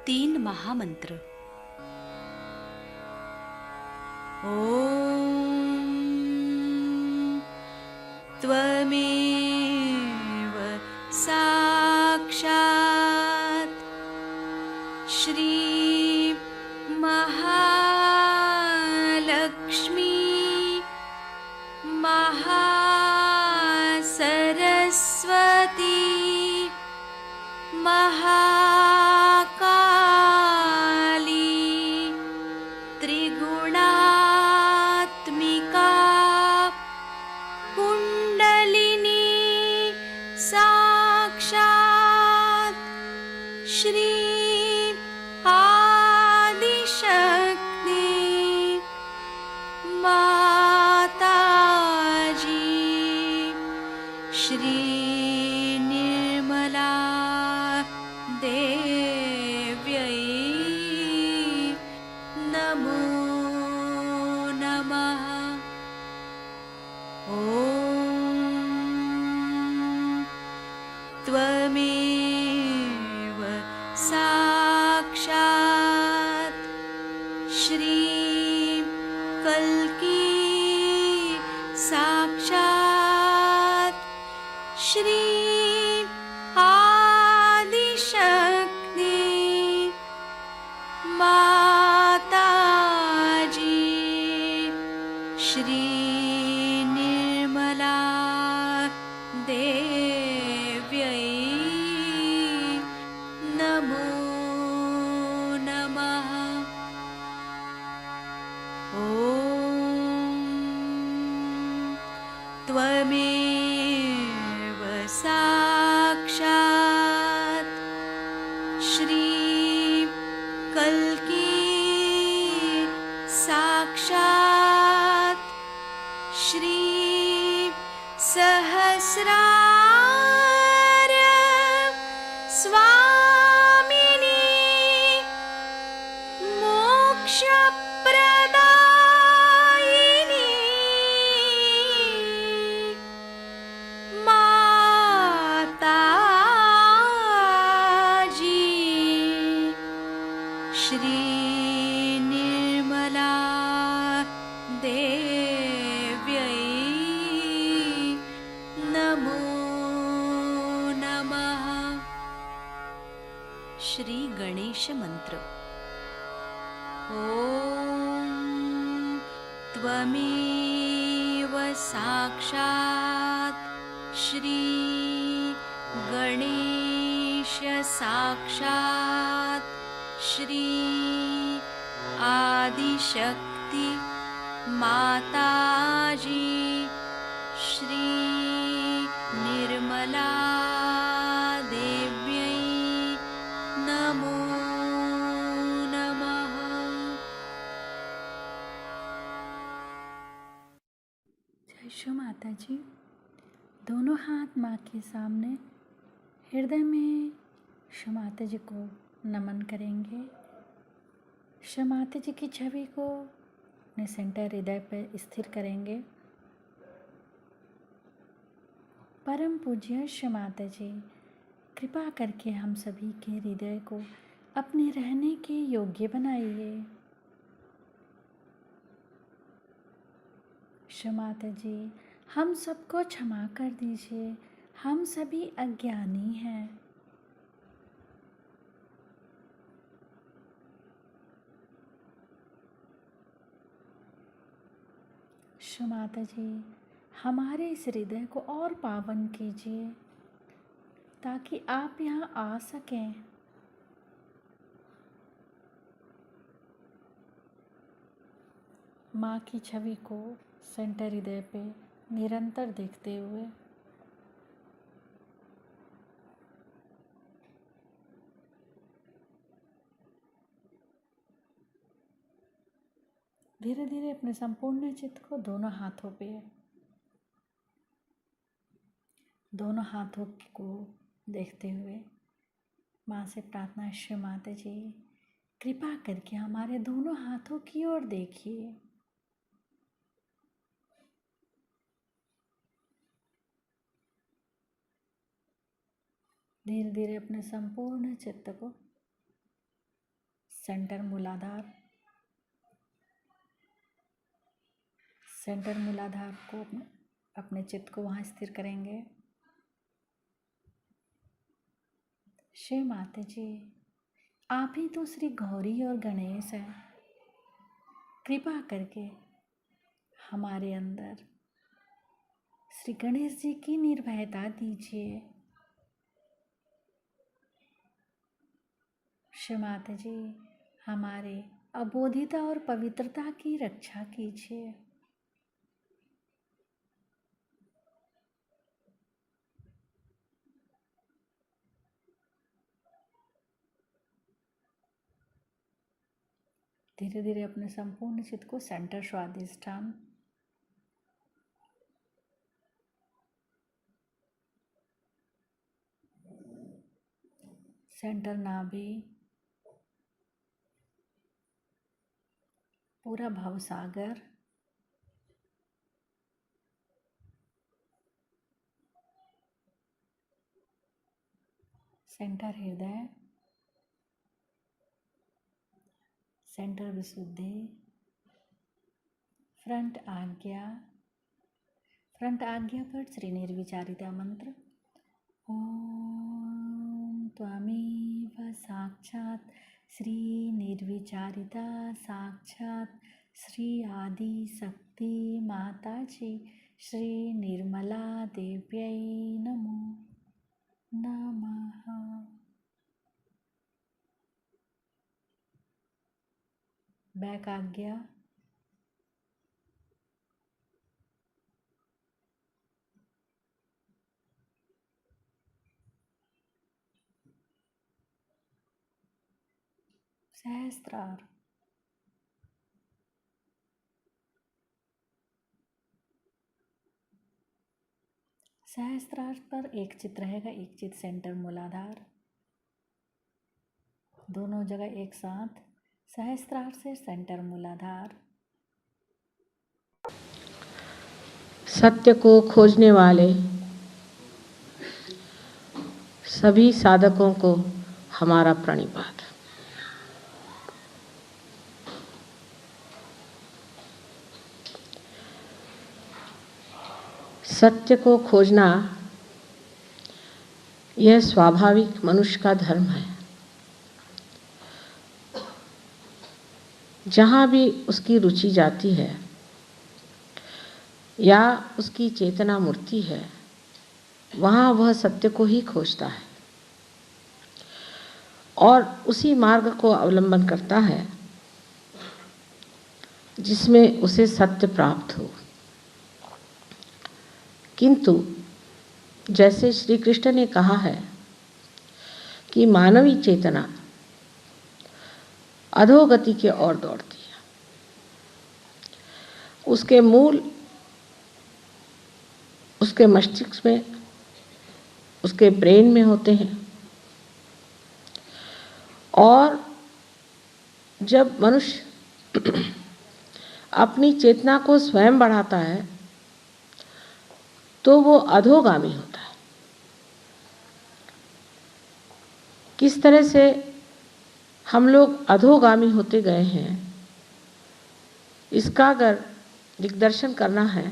3 महामंत्र। ओम त्वमेव साक्षात् श्री महालक्ष्मी महासरस्वती महाकाली त्रिगुणात्मिका कुंडलिनी साक्षात् श्री आदिशक्ति माताजी श्री निर्मला देव्यै नमो नमः। ॐ त्वमेव साक्षात् श्री कल्की साक्षात् श्री आदिशक्ति माताजी श्री निर्मला देव्यै नमो नमः। ॐ त्वमेव साक्षात् श्री कल्की साक्षात् श्री सहस्रार स्वामिनी मोक्षप्रदायिनी माताजी श्री निर्मला देव्यै नमो नमः। श्री गणेश मंत्र। ओम त्वमेव साक्षात् श्री गणेश साक्षात् श्री आदिशक्ति माताजी श्री निर्मला देव्यै नमो नमः। जय श्री माता जी। दोनों हाथ माँ के सामने हृदय में श्री माता जी को नमन करेंगे। श्री माता जी की छवि को अपने सेंटर हृदय पर स्थिर करेंगे। परम पूज्य श्री माता जी, कृपा करके हम सभी के हृदय को अपने रहने के योग्य बनाइए। श्री माता जी, हम सबको क्षमा कर दीजिए, हम सभी अज्ञानी हैं। श्री माता जी, हमारे इस हृदय को और पावन कीजिए ताकि आप यहाँ आ सकें। माँ की छवि को सेंटर हृदय पे निरंतर देखते हुए धीरे धीरे अपने संपूर्ण चित्त को दोनों हाथों को देखते हुए माँ से प्रार्थना, श्री माता जी कृपा करके हमारे दोनों हाथों की ओर देखिए। धीरे धीरे अपने संपूर्ण चित्त को सेंटर मूलाधार। सेंटर मूलाधार को अपने चित्त को वहाँ स्थिर करेंगे। श्री माता जी, आप ही तो श्री गौरी और गणेश हैं। कृपा करके हमारे अंदर श्री गणेश जी की निर्भयता दीजिए। श्री माता जी, हमारे अबोधिता और पवित्रता की रक्षा कीजिए। धीरे धीरे अपने संपूर्ण चित्त को सेंटर स्वादिष्ठान, सेंटर नाभि, पूरा भवसागर, सेंटर हृदय, सेंटर विशुद्धि, फ्रंट आज्ञा। फ्रंट आज्ञा पर श्री निर्विचारिता मंत्र। ओम त्वमेव साक्षात् श्री निर्विचारिता साक्षात् श्री आदि शक्ति माता जी श्री निर्मला देव्यै नमो नमः। बैक आज्ञा। सहस्त्रार। सहस्त्रार पर एक चित रहेगा, एक चित सेंटर मूलाधार, दोनों जगह एक साथ। सहस्त्रार से सेंटर मूलाधार। सत्य को खोजने वाले सभी साधकों को हमारा प्रणिपात। सत्य को खोजना यह स्वाभाविक मनुष्य का धर्म है। जहाँ भी उसकी रुचि जाती है या उसकी चेतना मूर्ति है, वहाँ वह सत्य को ही खोजता है और उसी मार्ग को अवलंबन करता है जिसमें उसे सत्य प्राप्त हो। किंतु जैसे श्री कृष्ण ने कहा है कि मानवी चेतना अधोगति की ओर दौड़ती है, उसके मूल उसके मस्तिष्क में, उसके ब्रेन में होते हैं। और जब मनुष्य अपनी चेतना को स्वयं बढ़ाता है तो वो अधोगामी होता है। किस तरह से हम लोग अधोगामी होते गए हैं, इसका अगर दिग्दर्शन करना है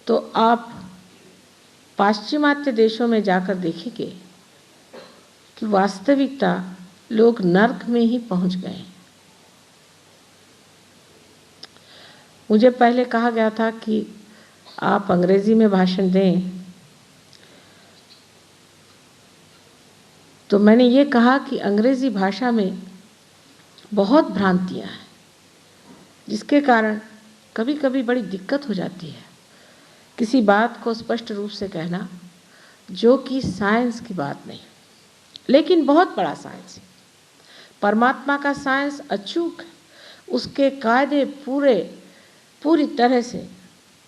तो आप पाश्चिमात्य देशों में जाकर देखेंगे कि वास्तविकता लोग नर्क में ही पहुंच गए हैं। मुझे पहले कहा गया था कि आप अंग्रेजी में भाषण दें, तो मैंने ये कहा कि अंग्रेजी भाषा में बहुत भ्रांतियां हैं, जिसके कारण कभी कभी बड़ी दिक्कत हो जाती है किसी बात को स्पष्ट रूप से कहना, जो कि साइंस की बात नहीं, लेकिन बहुत बड़ा साइंस है। परमात्मा का साइंस अचूक है, उसके कायदे पूरी तरह से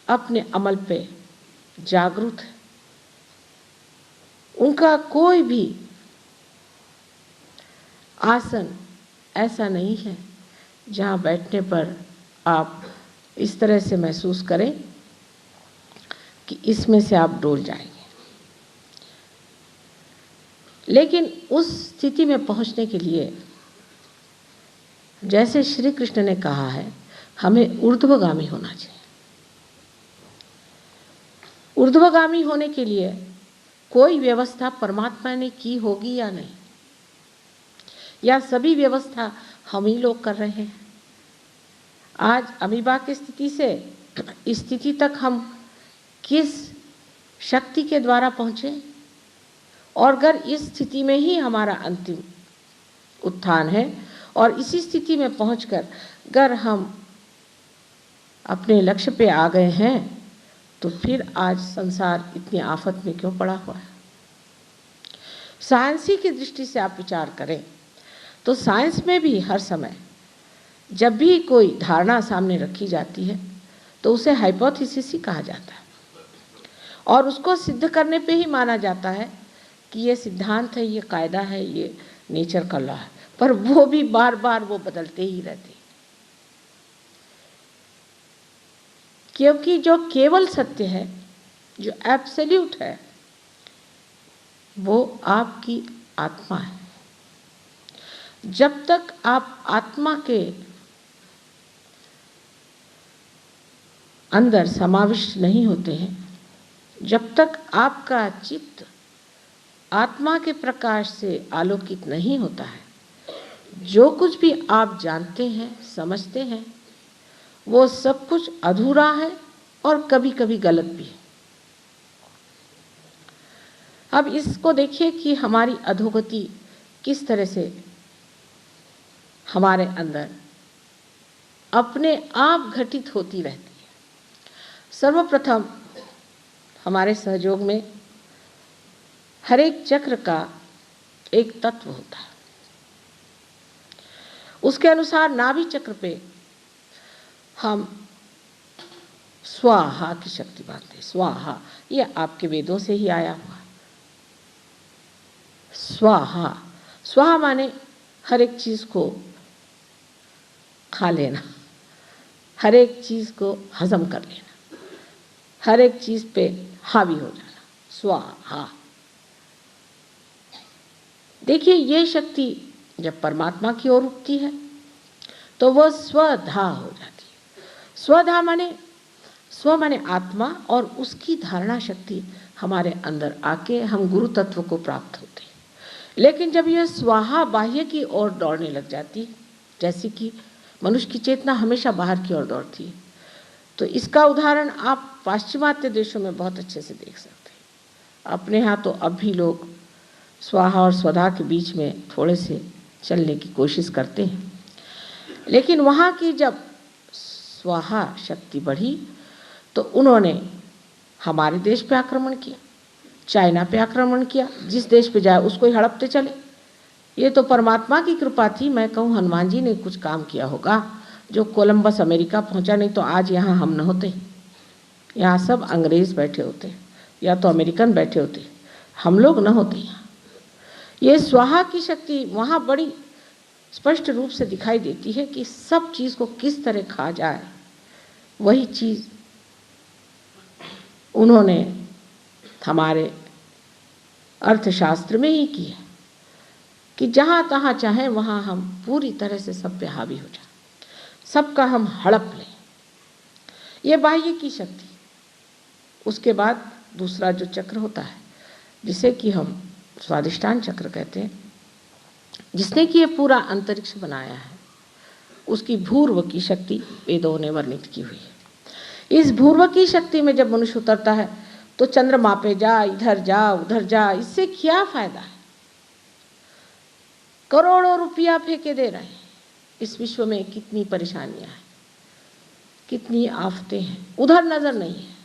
अपने अमल पे जागरूक है। उनका कोई भी आसन ऐसा नहीं है जहाँ बैठने पर आप इस तरह से महसूस करें कि इसमें से आप डोल जाएंगे। लेकिन उस स्थिति में पहुंचने के लिए जैसे श्री कृष्ण ने कहा है, हमें ऊर्ध्वगामी होना चाहिए। ऊर्ध्वगामी होने के लिए कोई व्यवस्था परमात्मा ने की होगी या नहीं, या सभी व्यवस्था हम ही लोग कर रहे हैं। आज अमीबा की स्थिति से इस स्थिति तक हम किस शक्ति के द्वारा पहुँचे, और अगर इस स्थिति में ही हमारा अंतिम उत्थान है और इसी स्थिति में पहुंचकर अगर हम अपने लक्ष्य पे आ गए हैं, तो फिर आज संसार इतनी आफत में क्यों पड़ा हुआ है। साइंसी की दृष्टि से आप विचार करें तो साइंस में भी हर समय जब भी कोई धारणा सामने रखी जाती है तो उसे हाइपोथेसिस ही कहा जाता है, और उसको सिद्ध करने पे ही माना जाता है कि ये सिद्धांत है, ये कायदा है, ये नेचर का लॉ है। पर वो भी बार बार वो बदलते ही रहते, क्योंकि जो केवल सत्य है, जो एब्सोल्यूट है, वो आपकी आत्मा है। जब तक आप आत्मा के अंदर समाविष्ट नहीं होते हैं, जब तक आपका चित्त आत्मा के प्रकाश से आलोकित नहीं होता है, जो कुछ भी आप जानते हैं, समझते हैं, वो सब कुछ अधूरा है और कभी कभी गलत भी है। अब इसको देखिए कि हमारी अधोगति किस तरह से हमारे अंदर अपने आप घटित होती रहती है। सर्वप्रथम हमारे सहयोग में हर एक चक्र का एक तत्व होता है, उसके अनुसार नाभि चक्र पे हम स्वाहा की शक्ति बांधते हैं। स्वाहा ये आपके वेदों से ही आया हुआ। स्वाहा, स्वाहा माने हर एक चीज को खा लेना, हर एक चीज को हजम कर लेना, हर एक चीज पे हावी हो जाना। स्वाहा। देखिए, ये शक्ति जब परमात्मा की ओर उठती है तो वह स्वधा हो जाती है। स्वधा माने, स्व माने आत्मा, और उसकी धारणा शक्ति हमारे अंदर आके हम गुरु तत्व को प्राप्त होते हैं। लेकिन जब यह स्वाहा बाह्य की ओर दौड़ने लग जाती है, जैसे कि मनुष्य की चेतना हमेशा बाहर की ओर दौड़ती है, तो इसका उदाहरण आप पाश्चिमात्य देशों में बहुत अच्छे से देख सकते हैं। अपने यहाँ तो अब भी लोग स्वाहा और स्वधा के बीच में थोड़े से चलने की कोशिश करते हैं, लेकिन वहाँ की जब स्वाहा शक्ति बढ़ी तो उन्होंने हमारे देश पे आक्रमण किया, चाइना पे आक्रमण किया, जिस देश पे जाए उसको ही हड़पते चले। ये तो परमात्मा की कृपा थी। मैं कहूँ हनुमान जी ने कुछ काम किया होगा जो कोलंबस अमेरिका पहुँचा, नहीं तो आज यहाँ हम न होते, यहाँ सब अंग्रेज़ बैठे होते या तो अमेरिकन बैठे होते, हम लोग न होते यहाँ। ये स्वाहा की शक्ति वहाँ बड़ी स्पष्ट रूप से दिखाई देती है कि सब चीज़ को किस तरह खा जाए। वही चीज़ उन्होंने हमारे अर्थशास्त्र में ही की है कि जहाँ तहाँ चाहे वहाँ हम पूरी तरह से सब पे हावी हो जाए, सबका हम हड़प लें। ये बाह्य की शक्ति। उसके बाद दूसरा जो चक्र होता है, जिसे कि हम स्वादिष्टान चक्र कहते हैं, जिसने कि ये पूरा अंतरिक्ष बनाया है, उसकी भूर्व की शक्ति वेदों ने वर्णित की हुई है। इस भूर्व की शक्ति में जब मनुष्य उतरता है तो चंद्रमा पे जा, इधर जा, उधर जा, इससे क्या फायदा है? करोड़ों रुपया फेंके दे रहे हैं। इस विश्व में कितनी परेशानियां हैं, कितनी आफतें हैं, उधर नजर नहीं है।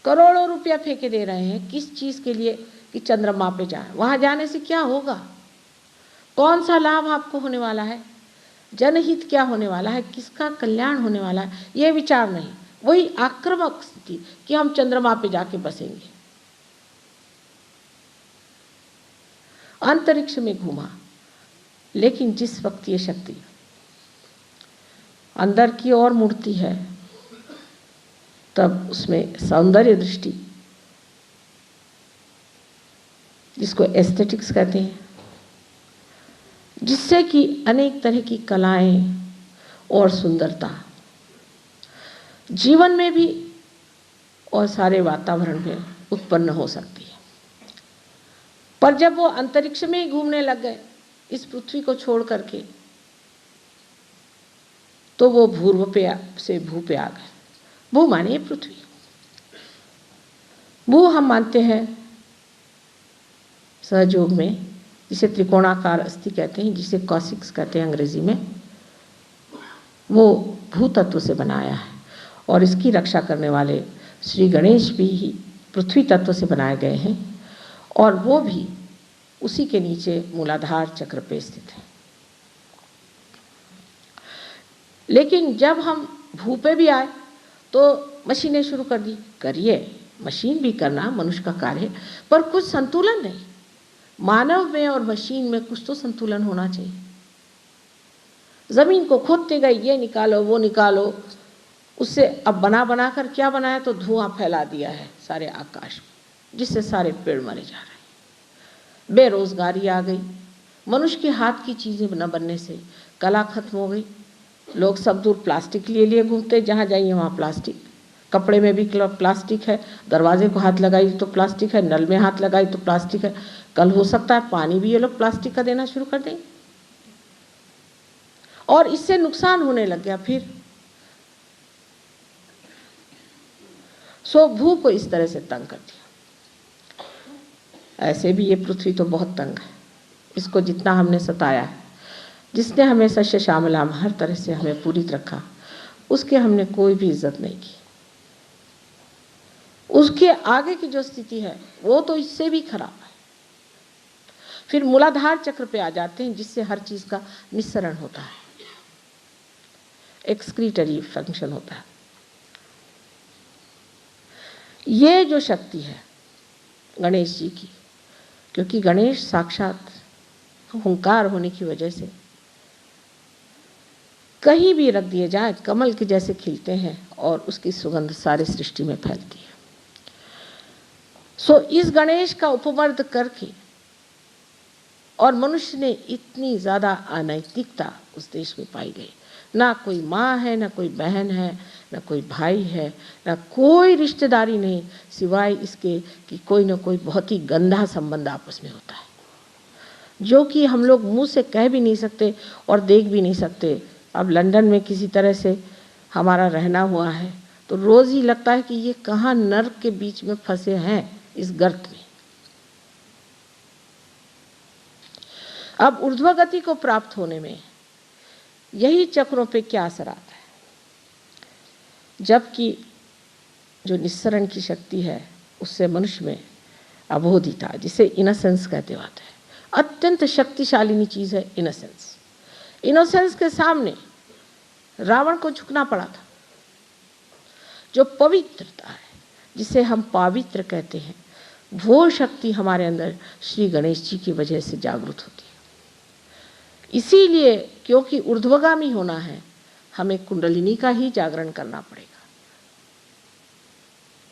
करोड़ों रुपया फेंके दे रहे हैं किस चीज के लिए? कि चंद्रमा पे जाए। वहां जाने से क्या होगा? कौन सा लाभ आपको होने वाला है? जनहित क्या होने वाला है? किसका कल्याण होने वाला है? ये विचार नहीं। वही आक्रामक स्थिति कि हम चंद्रमा पे जाके बसेंगे। अंतरिक्ष में घूमा, लेकिन जिस वक्त ये शक्ति अंदर की ओर मुड़ती है, तब उसमें सौंदर्य दृष्टि, जिसको एस्थेटिक्स कहते हैं, जिससे कि अनेक तरह की कलाएं और सुंदरता जीवन में भी और सारे वातावरण में उत्पन्न हो सकती है। पर जब वो अंतरिक्ष में ही घूमने लग गए इस पृथ्वी को छोड़ करके, तो वो भूर्व पे से भू पे आ गए। भू मानिए पृथ्वी। भू हम मानते हैं सहयोग में, जिसे त्रिकोणाकार अस्थि कहते हैं, जिसे कॉसिक्स कहते हैं अंग्रेजी में, वो भू तत्व से बनाया है। और इसकी रक्षा करने वाले श्री गणेश भी ही पृथ्वी तत्व से बनाए गए हैं, और वो भी उसी के नीचे मूलाधार चक्र पे स्थित है। लेकिन जब हम भू पे भी आए तो मशीनें शुरू कर दी। करिए, मशीन भी करना मनुष्य का कार्य है, पर कुछ संतुलन नहीं। मानव में और मशीन में कुछ तो संतुलन होना चाहिए। जमीन को खोदते गए, ये निकालो वो निकालो, उससे अब बना बना कर क्या बनाया, तो धुआं फैला दिया है सारे आकाश में, जिससे सारे पेड़ मरे जा रहे हैं। बेरोजगारी आ गई, मनुष्य के हाथ की चीज़ें न बनने से कला खत्म हो गई। लोग सब दूर प्लास्टिक लिए लिए घूमते, जहाँ जाइए वहाँ प्लास्टिक। कपड़े में भी प्लास्टिक है, दरवाजे को हाथ लगाई तो प्लास्टिक है, नल में हाथ लगाई तो प्लास्टिक है। कल हो सकता है पानी भी ये लोग प्लास्टिक का देना शुरू कर देंगे, और इससे नुकसान होने लग गया। फिर सो भू को इस तरह से तंग कर दिया। ऐसे भी ये पृथ्वी तो बहुत तंग है। इसको जितना हमने सताया है, जिसने हमें सस्य श्यामलाम हर तरह से हमें पूरित रखा, उसके हमने कोई भी इज्जत नहीं की। उसके आगे की जो स्थिति है वो तो इससे भी खराब है। फिर मूलाधार चक्र पे आ जाते हैं, जिससे हर चीज का निस्सरण होता है, एक्सक्रीटरी फंक्शन होता है। ये जो शक्ति है गणेश जी की, क्योंकि गणेश साक्षात हुंकार होने की वजह से कहीं भी रख दिए जाए कमल के जैसे खिलते हैं, और उसकी सुगंध सारे सृष्टि में फैलती है। सो इस गणेश का उपमर्द करके, और मनुष्य ने इतनी ज्यादा अनैतिकता उस देश में पाई गई। ना कोई माँ है, ना कोई बहन है, ना कोई भाई है, ना कोई रिश्तेदारी नहीं, सिवाय इसके कि कोई ना कोई बहुत ही गंदा संबंध आपस में होता है, जो कि हम लोग मुंह से कह भी नहीं सकते और देख भी नहीं सकते। अब लंदन में किसी तरह से हमारा रहना हुआ है, तो रोज ही लगता है कि ये कहाँ नर्क के बीच में फंसे हैं, इस गर्त में। अब ऊर्ध्व गति को प्राप्त होने में यही चक्रों पे क्या असर आता है, जबकि जो निस्सरण की शक्ति है उससे मनुष्य में अबोधिता, जिसे इनोसेंस कहते होते हैं, अत्यंत शक्तिशालिनी चीज है इनोसेंस। इनोसेंस के सामने रावण को झुकना पड़ा था। जो पवित्रता है, जिसे हम पावित्र कहते हैं, वो शक्ति हमारे अंदर श्री गणेश जी की वजह से जागृत होती है। इसीलिए क्योंकि ऊर्ध्वगामी होना है, हमें कुंडलिनी का ही जागरण करना पड़ेगा।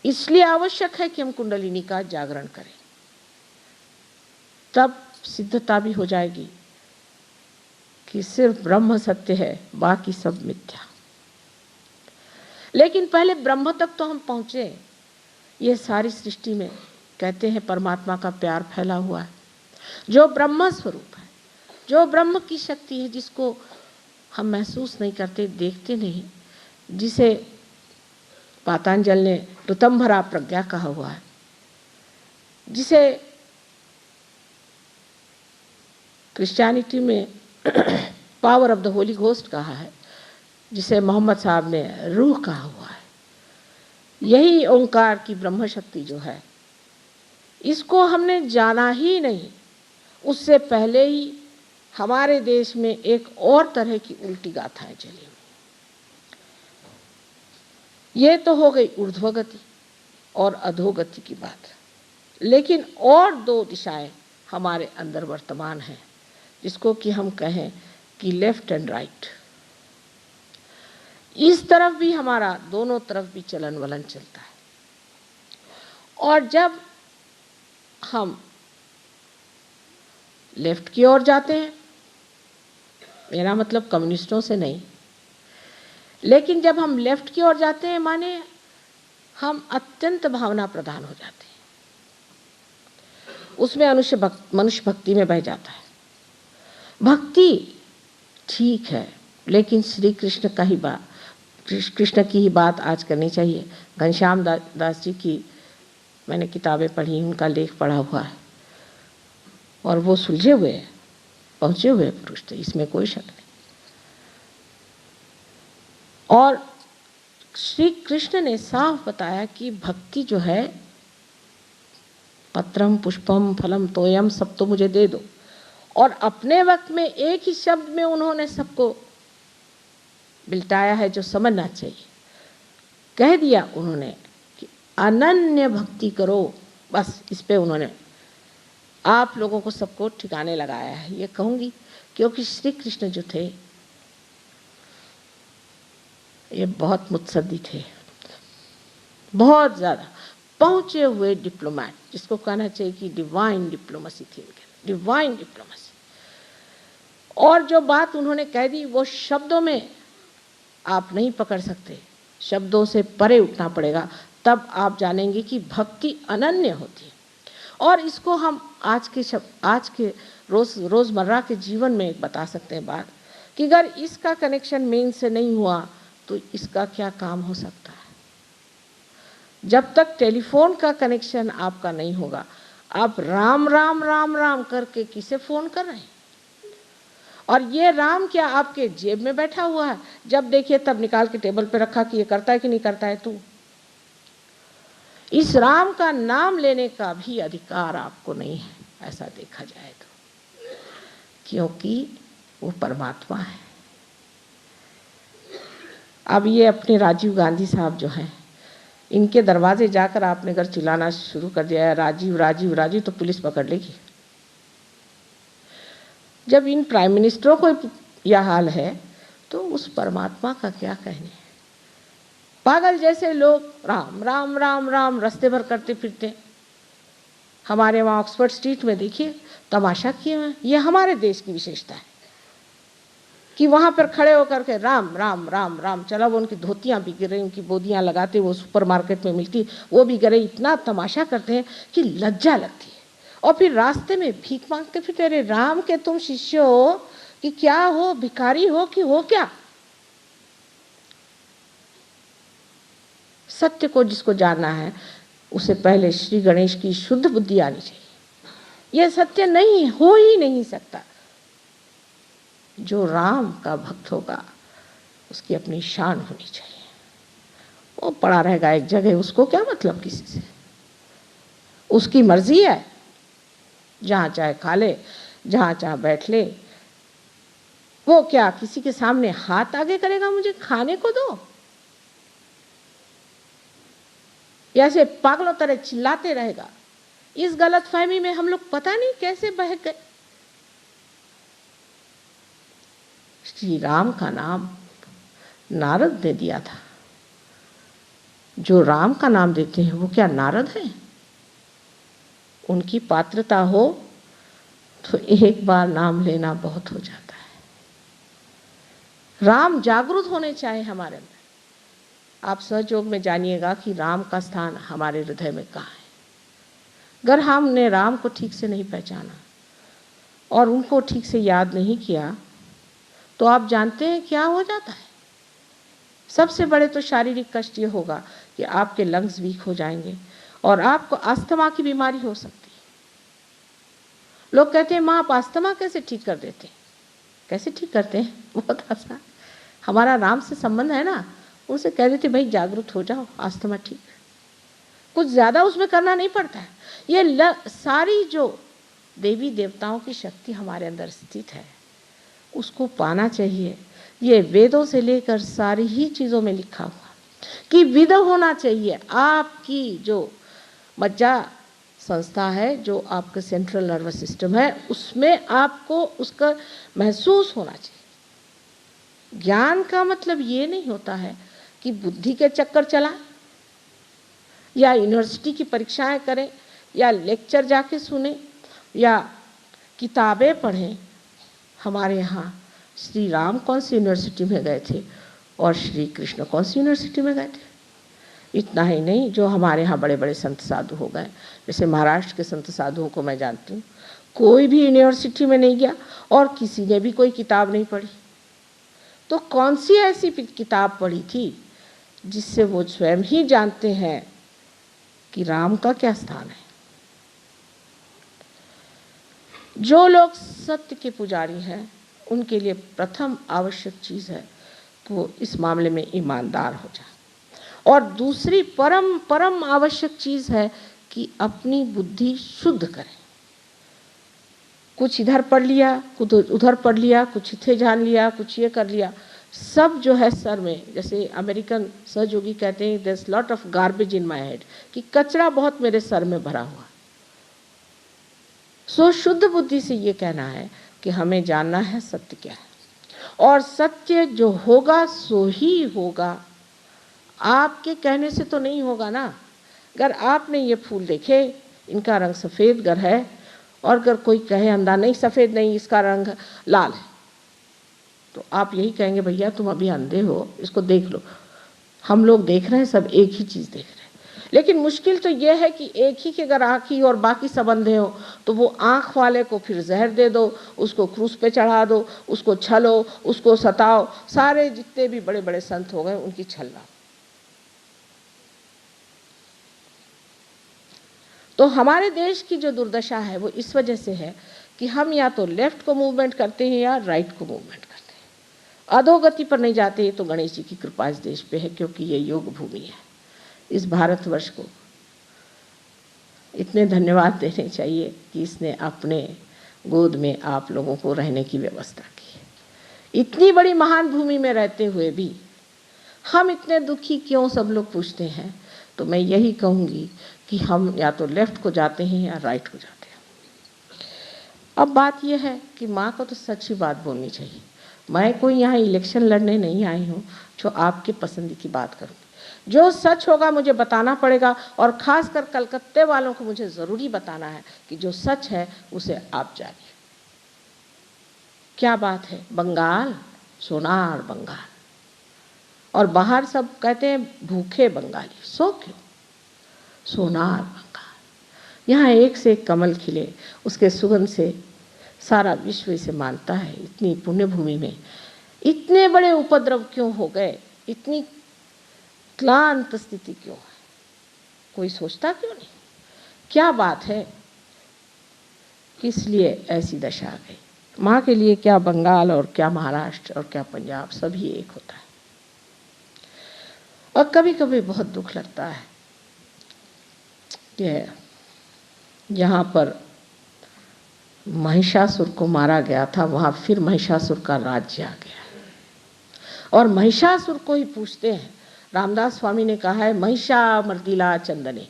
इसलिए आवश्यक है कि हम कुंडलिनी का जागरण करें, तब सिद्धता भी हो जाएगी कि सिर्फ ब्रह्म सत्य है, बाकी सब मिथ्या। लेकिन पहले ब्रह्म तक तो हम पहुंचे। ये सारी सृष्टि में कहते हैं परमात्मा का प्यार फैला हुआ है, जो ब्रह्म स्वरूप है, जो ब्रह्म की शक्ति है, जिसको हम महसूस नहीं करते, देखते नहीं, जिसे पातंजल ने ऋतंभरा प्रज्ञा कहा हुआ है, जिसे क्रिश्चियनिटी में power of the Holi ghost कहा है, जिसे मोहम्मद साहब ने रूह कहा हुआ है। यही ओंकार की ब्रह्म शक्ति जो है, इसको हमने जाना ही नहीं, उससे पहले ही हमारे देश में एक और तरह की उल्टी गाथाएं चली हुई। ये तो हो गई ऊर्ध्वगति और अधोगति की बात, लेकिन और दो दिशाएं हमारे अंदर वर्तमान हैं, जिसको कि हम कहें कि लेफ्ट एंड राइट। इस तरफ भी हमारा दोनों तरफ भी चलन वलन चलता है, और जब हम लेफ्ट की ओर जाते हैं मेरा मतलब कम्युनिस्टों से नहीं। लेकिन जब हम लेफ्ट की ओर जाते हैं, माने हम अत्यंत भावना प्रधान हो जाते हैं, उसमें मनुष्य भक्ति में बह जाता है। भक्ति ठीक है, लेकिन श्री कृष्ण का ही बात, कृष्ण की ही बात आज करनी चाहिए। घनश्याम दास जी की मैंने किताबें पढ़ी, उनका लेख पढ़ा हुआ है, और वो सुलझे हुए हैं, पहुँचे हुए पुरुष थे, इसमें कोई शक नहीं। और श्री कृष्ण ने साफ बताया कि भक्ति जो है, पत्रम पुष्पम फलम तोयम, सब तो मुझे दे दो। और अपने वक्त में एक ही शब्द में उन्होंने सबको बिल्टाया है जो समझना चाहिए। कह दिया उन्होंने कि अनन्य भक्ति करो, बस इस पे उन्होंने आप लोगों को सबको ठिकाने लगाया है, ये कहूँगी। क्योंकि श्री कृष्ण जो थे ये बहुत मुत्सद्दी थे, बहुत ज़्यादा पहुँचे हुए डिप्लोमैट, जिसको कहना चाहिए कि डिवाइन डिप्लोमेसी थी उनके, डिवाइन डिप्लोमेसी। और जो बात उन्होंने कह दी वो शब्दों में आप नहीं पकड़ सकते, शब्दों से परे उठना पड़ेगा, तब आप जानेंगे कि भक्ति अनन्य होती है। और इसको हम आज के रोज़मर्रा के जीवन में बता सकते हैं बात, कि अगर इसका कनेक्शन मेन से नहीं हुआ तो इसका क्या काम हो सकता है। जब तक टेलीफोन का कनेक्शन आपका नहीं होगा, आप राम राम राम राम करके किसे फ़ोन कर रहे हैं? और ये राम क्या आपके जेब में बैठा हुआ है, जब देखिए तब निकाल के टेबल पे रखा कि ये करता है कि नहीं करता है तू? इस राम का नाम लेने का भी अधिकार आपको नहीं है, ऐसा देखा जाए तो, क्योंकि वो परमात्मा है। अब ये अपने राजीव गांधी साहब जो हैं, इनके दरवाजे जाकर आपने अगर चिल्लाना शुरू कर दिया है राजीव राजीव राजीव, तो पुलिस पकड़ लेगी। जब इन प्राइम मिनिस्टरों को यह हाल है तो उस परमात्मा का क्या कहने। पागल जैसे लोग राम राम राम राम रास्ते भर करते फिरते। हमारे वहाँ ऑक्सफोर्ड स्ट्रीट में देखिए तमाशा किए हुए। ये हमारे देश की विशेषता है कि वहाँ पर खड़े होकर के राम राम राम राम, चला वो उनकी धोतियाँ भी गिर रही, उनकी बोदियाँ लगाते वो सुपरमार्केट में मिलती वो भी गिर रही, इतना तमाशा करते हैं कि लज्जा लगती है। और फिर रास्ते में भीख मांगते फिर, अरे राम के तुम शिष्य हो कि क्या हो, भिखारी हो कि हो क्या? सत्य को जिसको जानना है उसे पहले श्री गणेश की शुद्ध बुद्धि आनी चाहिए। यह सत्य नहीं हो ही नहीं सकता। जो राम का भक्त होगा उसकी अपनी शान होनी चाहिए। वो पड़ा रहेगा एक जगह, उसको क्या मतलब किसी से? उसकी मर्जी है, जहाँ चाहे खा ले, जहाँ चाहे बैठ ले। वो क्या किसी के सामने हाथ आगे करेगा मुझे खाने को दो? ऐसे पागलों तरह चिल्लाते रहेगा। इस गलतफहमी में हम लोग पता नहीं कैसे बह गए। श्री राम का नाम नारद ने दिया था। जो राम का नाम देते हैं वो क्या नारद हैं? उनकी पात्रता हो तो एक बार नाम लेना बहुत हो जाता है। राम जागृत होने चाहिए हमारे अंदर। आप सहयोग में जानिएगा कि राम का स्थान हमारे हृदय में कहाँ है। अगर हमने राम को ठीक से नहीं पहचाना और उनको ठीक से याद नहीं किया तो आप जानते हैं क्या हो जाता है। सबसे बड़े तो शारीरिक कष्ट ये होगा कि आपके लंग्स वीक हो जाएंगे और आपको अस्थमा की बीमारी हो सकती है। लोग कहते हैं माँ आप अस्थमा कैसे ठीक कर देते हैं? कैसे ठीक करते हैं? बहुत आसान, हमारा राम से संबंध है ना। उनसे कह देते भाई जागरूक हो जाओ, अस्थमा ठीक। कुछ ज़्यादा उसमें करना नहीं पड़ता है। ये सारी जो देवी देवताओं की शक्ति हमारे अंदर स्थित है उसको पाना चाहिए। ये वेदों से लेकर सारी ही चीज़ों में लिखा हुआ कि विद होना चाहिए। आपकी जो मज्जा संस्था है, जो आपका सेंट्रल नर्वस सिस्टम है, उसमें आपको उसका महसूस होना चाहिए। ज्ञान का मतलब ये नहीं होता है कि बुद्धि के चक्कर चलाएं या यूनिवर्सिटी की परीक्षाएं करें या लेक्चर जाके सुने या किताबें पढ़ें। हमारे यहाँ श्री राम कौन सी यूनिवर्सिटी में गए थे और श्री कृष्ण कौन सी यूनिवर्सिटी में गए थे। इतना ही नहीं, जो हमारे यहाँ बड़े बड़े संत साधु हो गए, जैसे महाराष्ट्र के संत साधुओं को मैं जानती हूँ, कोई भी यूनिवर्सिटी में नहीं गया और किसी ने भी कोई किताब नहीं पढ़ी। तो कौन सी ऐसी किताब पढ़ी थी जिससे वो स्वयं ही जानते हैं कि राम का क्या स्थान है। जो लोग सत्य के पुजारी हैं उनके लिए प्रथम आवश्यक चीज़ है कि वो इस मामले में ईमानदार हो जाए, और दूसरी परम परम आवश्यक चीज़ है कि अपनी बुद्धि शुद्ध करें। कुछ इधर पढ़ लिया, कुछ उधर पढ़ लिया, कुछ इथे जान लिया, कुछ ये कर लिया, सब जो है सर में, जैसे अमेरिकन सहयोगी कहते हैं, there is lot of garbage in my head, कि कचरा बहुत मेरे सर में भरा हुआ। सो शुद्ध बुद्धि से ये कहना है कि हमें जानना है सत्य क्या है, और सत्य जो होगा सो ही होगा। आपके कहने से तो नहीं होगा ना। अगर आपने ये फूल देखे, इनका रंग सफ़ेद गर है, और अगर कोई कहे अंधा नहीं सफ़ेद नहीं, इसका रंग लाल है, तो आप यही कहेंगे भैया तुम अभी अंधे हो, इसको देख लो। हम लोग देख रहे हैं, सब एक ही चीज़ देख रहे हैं। लेकिन मुश्किल तो यह है कि एक ही के अगर आँख ही और बाकी सब अंधे हो, तो वो आँख वाले को फिर जहर दे दो, उसको क्रूस पे चढ़ा दो, उसको छलो, उसको सताओ। सारे जितने भी बड़े बड़े संत हो गए उनकी छलना। तो हमारे देश की जो दुर्दशा है वो इस वजह से है कि हम या तो लेफ्ट को मूवमेंट करते हैं या राइट को मूवमेंट करते हैं। अधोगति पर नहीं जाते। तो गणेश जी की कृपा इस देश पे है, क्योंकि ये योग भूमि है। इस भारतवर्ष को इतने धन्यवाद देने चाहिए कि इसने अपने गोद में आप लोगों को रहने की व्यवस्था की। इतनी बड़ी महान भूमि में रहते हुए भी हम इतने दुखी क्यों, सब लोग पूछते हैं। तो मैं यही कहूँगी कि हम या तो लेफ्ट को जाते हैं या राइट को जाते हैं। अब बात यह है कि माँ को तो सच्ची बात बोलनी चाहिए। मैं कोई यहाँ इलेक्शन लड़ने नहीं आई हूँ जो आपके पसंद की बात करूँगी। जो सच होगा मुझे बताना पड़ेगा, और ख़ासकर कलकत्ते वालों को मुझे ज़रूरी बताना है कि जो सच है उसे आप जानिए। क्या बात है, बंगाल, सोनार बंगाल, और बाहर सब कहते हैं भूखे बंगाली। सो क्यों? सोनार बंगाल, यहाँ एक से एक कमल खिले, उसके सुगंध से सारा विश्व इसे मानता है। इतनी पुण्य भूमि में इतने बड़े उपद्रव क्यों हो गए, इतनी क्लांत स्थिति क्यों है, कोई सोचता क्यों नहीं? क्या बात है, किस लिए ऐसी दशा आ गई? माँ के लिए क्या बंगाल और क्या महाराष्ट्र और क्या पंजाब, सभी एक होता है। और कभी कभी बहुत दुख लगता है कि यहाँ पर महिषासुर को मारा गया था, वहाँ फिर महिषासुर का राज्य आ गया, और महिषासुर को ही पूछते हैं। रामदास स्वामी ने कहा है, महिषा मर्दिला चंदने,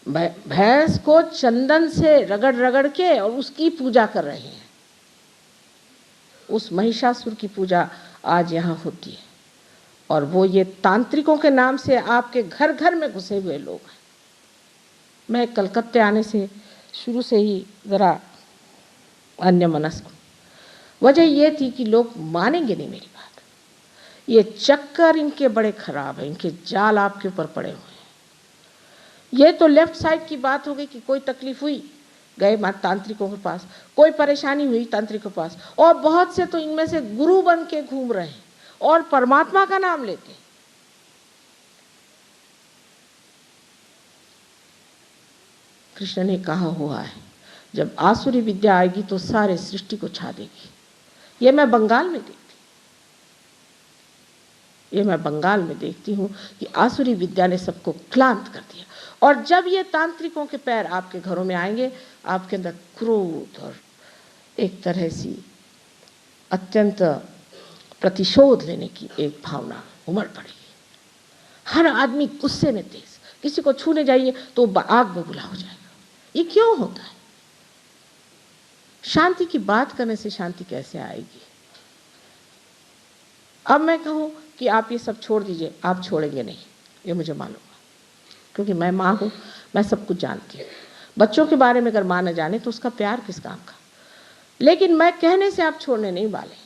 भैंस को चंदन से रगड़ रगड़ के और उसकी पूजा कर रहे हैं। उस महिषासुर की पूजा आज यहाँ होती है, और वो ये तांत्रिकों के नाम से आपके घर घर में घुसे हुए लोग हैं। मैं कलकत्ते आने से शुरू से ही ज़रा अन्यमनस्क हूँ। वजह ये थी कि लोग मानेंगे नहीं मेरी बात। ये चक्कर इनके बड़े खराब है, इनके जाल आपके ऊपर पड़े हुए हैं। ये तो लेफ्ट साइड की बात हो गई कि कोई तकलीफ हुई, गए तांत्रिकों के पास, कोई परेशानी हुई तांत्रिकों के पास, और बहुत से तो इनमें से गुरु बन के घूम रहे हैं और परमात्मा का नाम लेते। कृष्ण ने कहा हुआ है, जब आसुरी विद्या आएगी तो सारे सृष्टि को छा देगी। ये मैं बंगाल में देखती हूँ कि आसुरी विद्या ने सबको क्लांत कर दिया। और जब ये तांत्रिकों के पैर आपके घरों में आएंगे, आपके अंदर क्रोध और एक तरह सी अत्यंत प्रतिशोध लेने की एक भावना उमड़ पड़ेगी। हर आदमी गुस्से में तेज, किसी को छूने जाइए तो आग बबूला हो जाएगा। ये क्यों होता है? शांति की बात करने से शांति कैसे आएगी? अब मैं कहूँ कि आप ये सब छोड़ दीजिए, आप छोड़ेंगे नहीं, ये मुझे मालूम है, क्योंकि मैं माँ हूँ, मैं सब कुछ जानती हूँ। बच्चों के बारे में अगर माँ न जाने तो उसका प्यार किस काम का? लेकिन मैं कहने से आप छोड़ने नहीं वाले।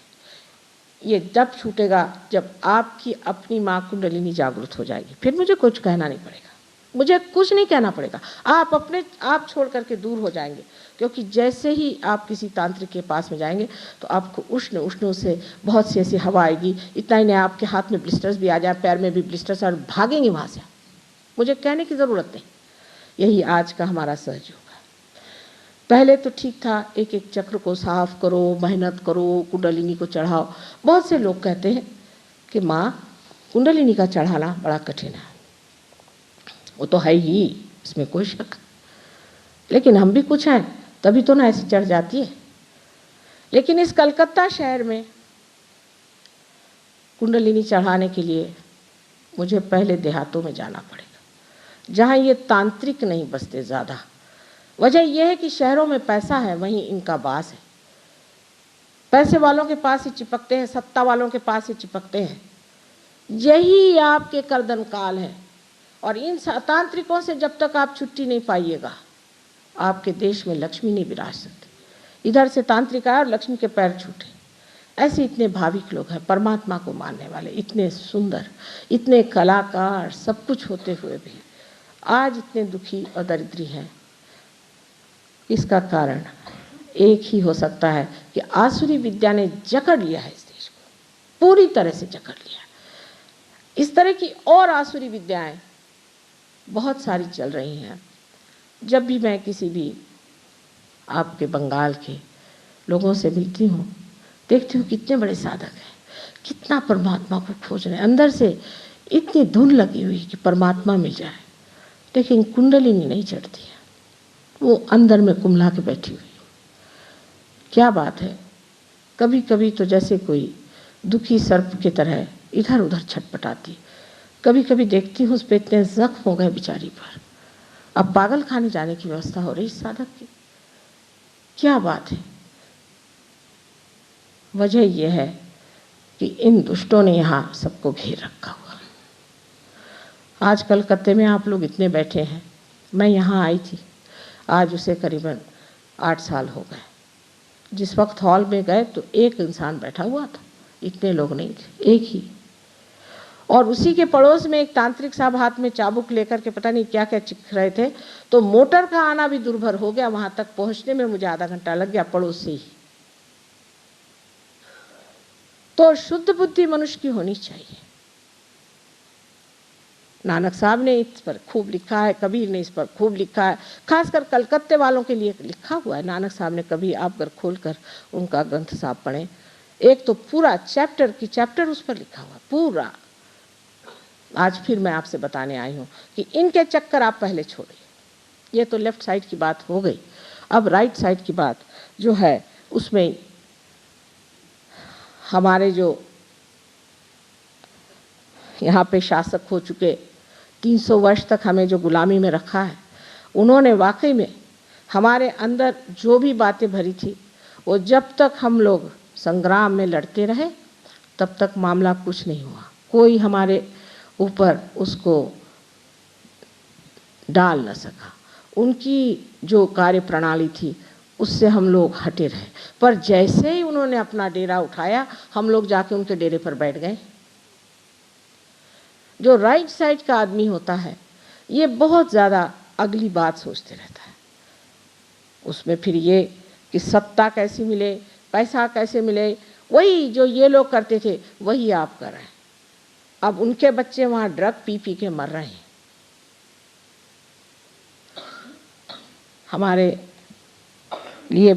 ये तब छूटेगा जब आपकी अपनी माँ कुंडलिनी जागृत हो जाएगी। फिर मुझे कुछ कहना नहीं पड़ेगा, मुझे कुछ नहीं कहना पड़ेगा। आप अपने आप छोड़ करके दूर हो जाएंगे, क्योंकि जैसे ही आप किसी तांत्रिक के पास में जाएंगे तो आपको उष्ण उष्ण से बहुत सी ऐसी हवा आएगी। इतना ही नहीं, आपके हाथ में ब्लिस्टर्स भी आ जाए, पैर में भी ब्लिस्टर्स, और भागेंगे वहाँ से। मुझे कहने की ज़रूरत नहीं। यही आज का हमारा सहयोग है। पहले तो ठीक था, एक एक चक्र को साफ करो, मेहनत करो, कुंडलिनी को चढ़ाओ। बहुत से लोग कहते हैं कि माँ कुंडलिनी का चढ़ाना बड़ा कठिन है। वो तो है ही, इसमें कोई शक, लेकिन हम भी कुछ हैं तभी तो ना ऐसी चढ़ जाती है। लेकिन इस कलकत्ता शहर में कुंडलिनी चढ़ाने के लिए मुझे पहले देहातों में जाना पड़ेगा, जहाँ ये तांत्रिक नहीं बसते ज़्यादा। वजह यह है कि शहरों में पैसा है, वहीं इनका वास है। पैसे वालों के पास ही चिपकते हैं, सत्ता वालों के पास ही चिपकते हैं। यही आपके कर्दन काल है। और इन तांत्रिकों से जब तक आप छुट्टी नहीं पाइएगा, आपके देश में लक्ष्मी नहीं विराज सकती। इधर से तांत्रिक आए और लक्ष्मी के पैर छूटे। ऐसे इतने भाविक लोग हैं, परमात्मा को मानने वाले, इतने सुंदर, इतने कलाकार, सब कुछ होते हुए भी आज इतने दुखी और दरिद्री हैं। इसका कारण एक ही हो सकता है कि आसुरी विद्या ने जकड़ लिया है इस देश को, पूरी तरह से जकड़ लिया है। इस तरह की और आसुरी विद्याएं बहुत सारी चल रही हैं। जब भी मैं किसी भी आपके बंगाल के लोगों से मिलती हूँ, देखती हूँ कितने बड़े साधक हैं, कितना परमात्मा को खोज रहे हैं, अंदर से इतनी धुन लगी हुई कि परमात्मा मिल जाए, लेकिन कुंडलिनी नहीं चढ़ती है, वो अंदर में कुम्हला के बैठी हुई। क्या बात है। कभी कभी तो जैसे कोई दुखी सर्प की तरह इधर उधर छटपटाती। कभी कभी देखती हूँ उस पर इतने जख्म हो गए बेचारी पर, अब पागल खाने जाने की व्यवस्था हो रही इस साधक की। क्या बात है। वजह यह है कि इन दुष्टों ने यहाँ सबको घेर रखा हुआ। आज कलकत्ते में आप लोग इतने बैठे हैं, मैं यहाँ आई थी, आज उसे करीबन 8 साल हो गए। जिस वक्त हॉल में गए तो एक इंसान बैठा हुआ था, इतने लोग नहीं थे, एक ही। और उसी के पड़ोस में एक तांत्रिक साहब हाथ में चाबुक लेकर के पता नहीं क्या क्या चिख रहे थे। तो मोटर का आना भी दुर्भर हो गया, वहां तक पहुंचने में मुझे आधा घंटा लग गया, पड़ोस से ही। तो शुद्ध बुद्धि मनुष्य की होनी चाहिए। नानक साहब ने इस पर खूब लिखा है, कबीर ने इस पर खूब लिखा है, खासकर कलकत्ते वालों के लिए लिखा हुआ है नानक साहब ने। कभी आप अगर खोलकर उनका ग्रंथ साहब पढ़ें, एक तो पूरा चैप्टर की चैप्टर उस पर लिखा हुआ पूरा। आज फिर मैं आपसे बताने आई हूँ कि इनके चक्कर आप पहले छोड़िए। ये तो लेफ्ट साइड की बात हो गई। अब राइट साइड की बात जो है, उसमें हमारे जो यहाँ पे शासक हो चुके, 300 वर्ष तक हमें जो गुलामी में रखा है, उन्होंने वाकई में हमारे अंदर जो भी बातें भरी थी, वो जब तक हम लोग संग्राम में लड़ते रहे तब तक मामला कुछ नहीं हुआ। कोई हमारे ऊपर उसको डाल न सका। उनकी जो कार्य प्रणाली थी उससे हम लोग हटे रहे। पर जैसे ही उन्होंने अपना डेरा उठाया, हम लोग जाके उनके डेरे पर बैठ गए। जो राइट साइड का आदमी होता है, ये बहुत ज़्यादा अगली बात सोचते रहता है। उसमें फिर ये कि सत्ता कैसी मिले, पैसा कैसे मिले, वही जो ये लोग करते थे वही आप कर रहे हैं। अब उनके बच्चे वहाँ ड्रग पी पी के मर रहे हैं। हमारे लिए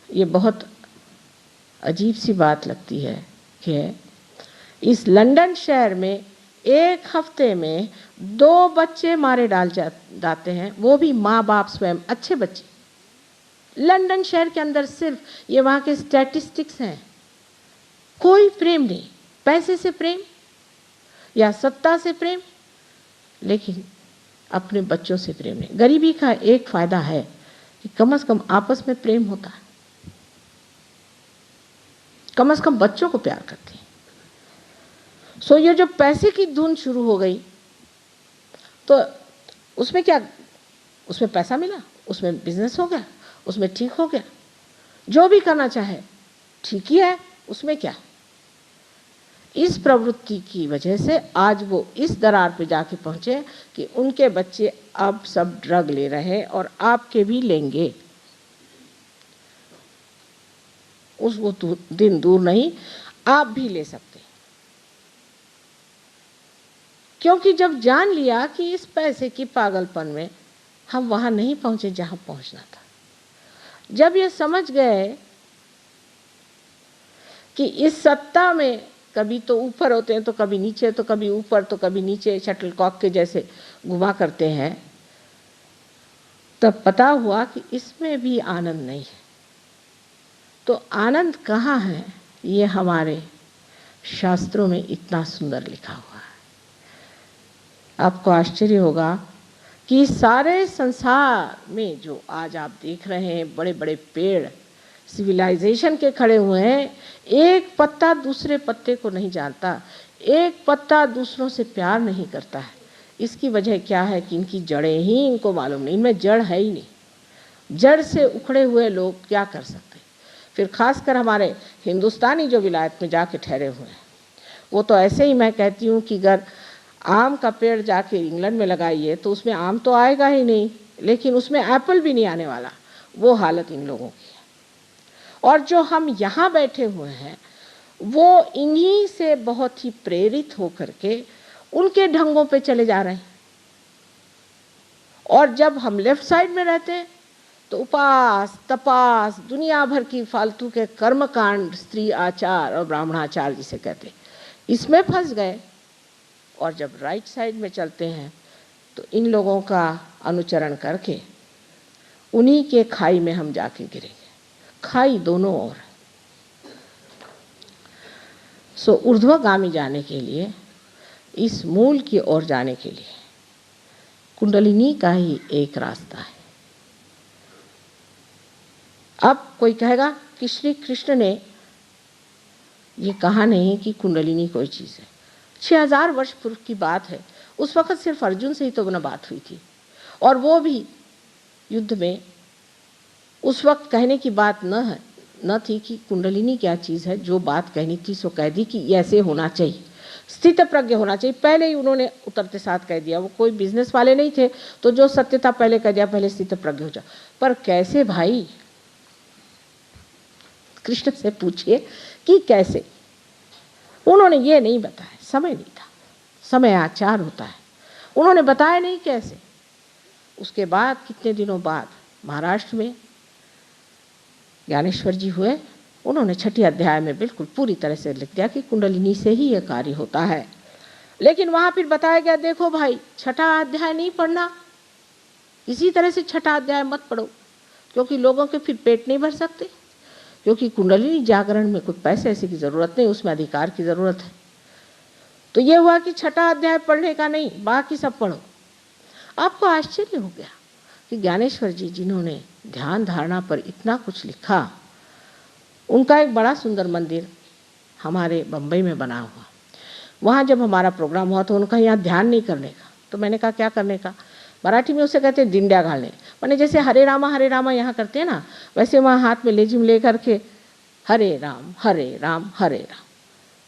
ये बहुत अजीब सी बात लगती है कि इस लंदन शहर में एक हफ्ते में 2 बच्चे मारे डाल जाते हैं, वो भी माँ बाप स्वयं, अच्छे बच्चे। लंदन शहर के अंदर सिर्फ ये वहाँ के स्टैटिस्टिक्स हैं। कोई प्रेम नहीं, पैसे से प्रेम या सत्ता से प्रेम, लेकिन अपने बच्चों से प्रेम नहीं। गरीबी का एक फायदा है कि कम से कम आपस में प्रेम होता है, कम से कम बच्चों को प्यार करते हैं। सो ये जो पैसे की धुन शुरू हो गई, तो उसमें क्या, उसमें पैसा मिला, उसमें बिजनेस हो गया, उसमें ठीक हो गया, जो भी करना चाहे ठीक ही है, उसमें क्या। इस प्रवृत्ति की वजह से आज वो इस दरार पे जाके पहुँचे कि उनके बच्चे अब सब ड्रग ले रहे हैं और आपके भी लेंगे। वो दिन दूर नहीं, आप भी ले सकते। क्योंकि जब जान लिया कि इस पैसे की पागलपन में हम वहां नहीं पहुंचे जहां पहुंचना था, जब ये समझ गए कि इस सत्ता में कभी तो ऊपर होते हैं तो कभी नीचे, तो कभी ऊपर तो कभी नीचे, शटलकॉक के जैसे घुमा करते हैं, तब पता हुआ कि इसमें भी आनंद नहीं है। तो आनंद कहाँ है, ये हमारे शास्त्रों में इतना सुंदर लिखा हुआ है। आपको आश्चर्य होगा कि सारे संसार में जो आज आप देख रहे हैं बड़े बड़े पेड़ सिविलाइजेशन के खड़े हुए हैं, एक पत्ता दूसरे पत्ते को नहीं जानता, एक पत्ता दूसरों से प्यार नहीं करता है। इसकी वजह क्या है कि इनकी जड़ें ही इनको मालूम नहीं, इनमें जड़ है ही नहीं। जड़ से उखड़े हुए लोग क्या कर सकते। फिर खासकर हमारे हिंदुस्तानी जो विलायत में जाके ठहरे हुए हैं, वो तो ऐसे ही, मैं कहती हूँ कि अगर आम का पेड़ जाके इंग्लैंड में लगाइए तो उसमें आम तो आएगा ही नहीं, लेकिन उसमें एप्पल भी नहीं आने वाला। वो हालत इन लोगों की है। और जो हम यहाँ बैठे हुए हैं वो इन्हीं से बहुत ही प्रेरित होकर के उनके ढंगों पे चले जा रहे हैं। और जब हम लेफ्ट साइड में रहते हैं तो उपास तपास दुनिया भर की फालतू के कर्मकांड, स्त्री आचार और ब्राह्मणाचार जिसे कहते हैं, इसमें फंस गए। और जब राइट साइड में चलते हैं तो इन लोगों का अनुचरण करके उन्हीं के खाई में हम जाके गिरेंगे। खाई दोनों ओर। सो ऊर्ध्वगामी जाने के लिए, इस मूल की ओर जाने के लिए कुंडलिनी का ही एक रास्ता है। अब कोई कहेगा कि श्री कृष्ण ने ये कहा नहीं कि कुंडलिनी कोई चीज़ है। 6000 वर्ष पूर्व की बात है। उस वक़्त सिर्फ अर्जुन से ही तो ना बात हुई थी, और वो भी युद्ध में। उस वक्त कहने की बात न थी कि कुंडलिनी क्या चीज़ है। जो बात कहनी थी सो कह दी कि ऐसे होना चाहिए, स्थित प्रज्ञ होना चाहिए। पहले ही उन्होंने उतरते साथ कह दिया। वो कोई बिजनेस वाले नहीं थे, तो जो सत्य था पहले कह दिया, पहले स्थित प्रज्ञ हो जाओ। पर कैसे भाई, कृष्ण से पूछिए कि कैसे। उन्होंने ये नहीं बताया, समय नहीं था, समय आचार होता है। उन्होंने बताया नहीं कैसे। उसके बाद कितने दिनों बाद महाराष्ट्र में ज्ञानेश्वर जी हुए, उन्होंने 6 अध्याय में बिल्कुल पूरी तरह से लिख दिया कि कुंडलिनी से ही यह कार्य होता है। लेकिन वहाँ फिर बताया गया, देखो भाई 6 अध्याय नहीं पढ़ना, इसी तरह से 6 अध्याय मत पढ़ो, क्योंकि लोगों के फिर पेट नहीं भर सकते। क्योंकि कुंडलिनी जागरण में कोई पैसे ऐसे की ज़रूरत नहीं, उसमें अधिकार की ज़रूरत है। तो ये हुआ कि 6 अध्याय पढ़ने का नहीं, बाकी सब पढ़ो। आपको आश्चर्य हो गया कि ज्ञानेश्वर जी जिन्होंने ध्यान धारणा पर इतना कुछ लिखा, उनका एक बड़ा सुंदर मंदिर हमारे बम्बई में बना हुआ। वहाँ जब हमारा प्रोग्राम हुआ तो उनका यहाँ ध्यान नहीं करने का। तो मैंने कहा क्या करने का। मराठी में उसे कहते हैं दिंड्या घालने, मैंने जैसे हरे रामा यहाँ करते हैं ना, वैसे वहाँ हाथ में लेजिम ले करके हरे राम हरे राम हरे राम,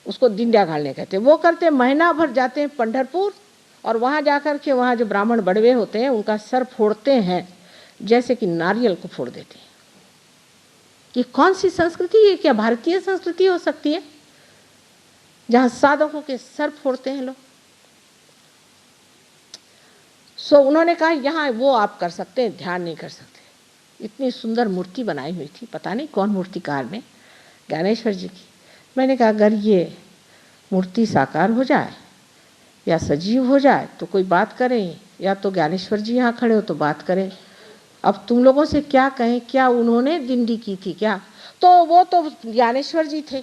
उसको दिंड्या घालने कहते हैं। वो करते महीना भर जाते हैं पंढरपुर, और वहाँ जाकर के वहाँ जो ब्राह्मण बड़वे होते हैं उनका सर फोड़ते हैं जैसे कि नारियल को फोड़ देते हैं। ये कौन सी संस्कृति है? क्या भारतीय संस्कृति हो सकती है जहाँ साधकों के सर फोड़ते हैं लोग? सो उन्होंने कहा यहाँ वो आप कर सकते हैं, ध्यान नहीं कर सकते। इतनी सुंदर मूर्ति बनाई हुई थी, पता नहीं कौन मूर्तिकार ने, ज्ञानेश्वर जी की। मैंने कहा अगर ये मूर्ति साकार हो जाए या सजीव हो जाए तो कोई बात करें, या तो ज्ञानेश्वर जी यहाँ खड़े हो तो बात करें। अब तुम लोगों से क्या कहें, क्या उन्होंने दिंडी की थी क्या? तो वो तो ज्ञानेश्वर जी थे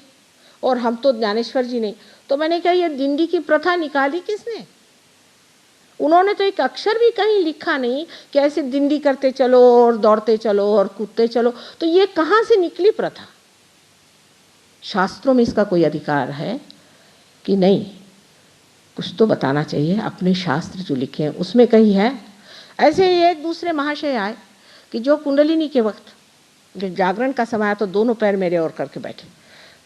और हम तो ज्ञानेश्वर जी नहीं। तो मैंने कहा ये दिंडी की प्रथा निकाली किसने? उन्होंने तो एक अक्षर भी कहीं लिखा नहीं कि ऐसे दिंडी करते चलो और दौड़ते चलो और कूदते चलो। तो ये कहाँ से निकली प्रथा? शास्त्रों में इसका कोई अधिकार है कि नहीं? कुछ तो बताना चाहिए। अपने शास्त्र जो लिखे हैं उसमें कहीं है। ऐसे ही एक दूसरे महाशय आए कि जो कुंडलिनी के वक्त जब जागरण का समय आया तो दोनों पैर मेरे ओर करके बैठे।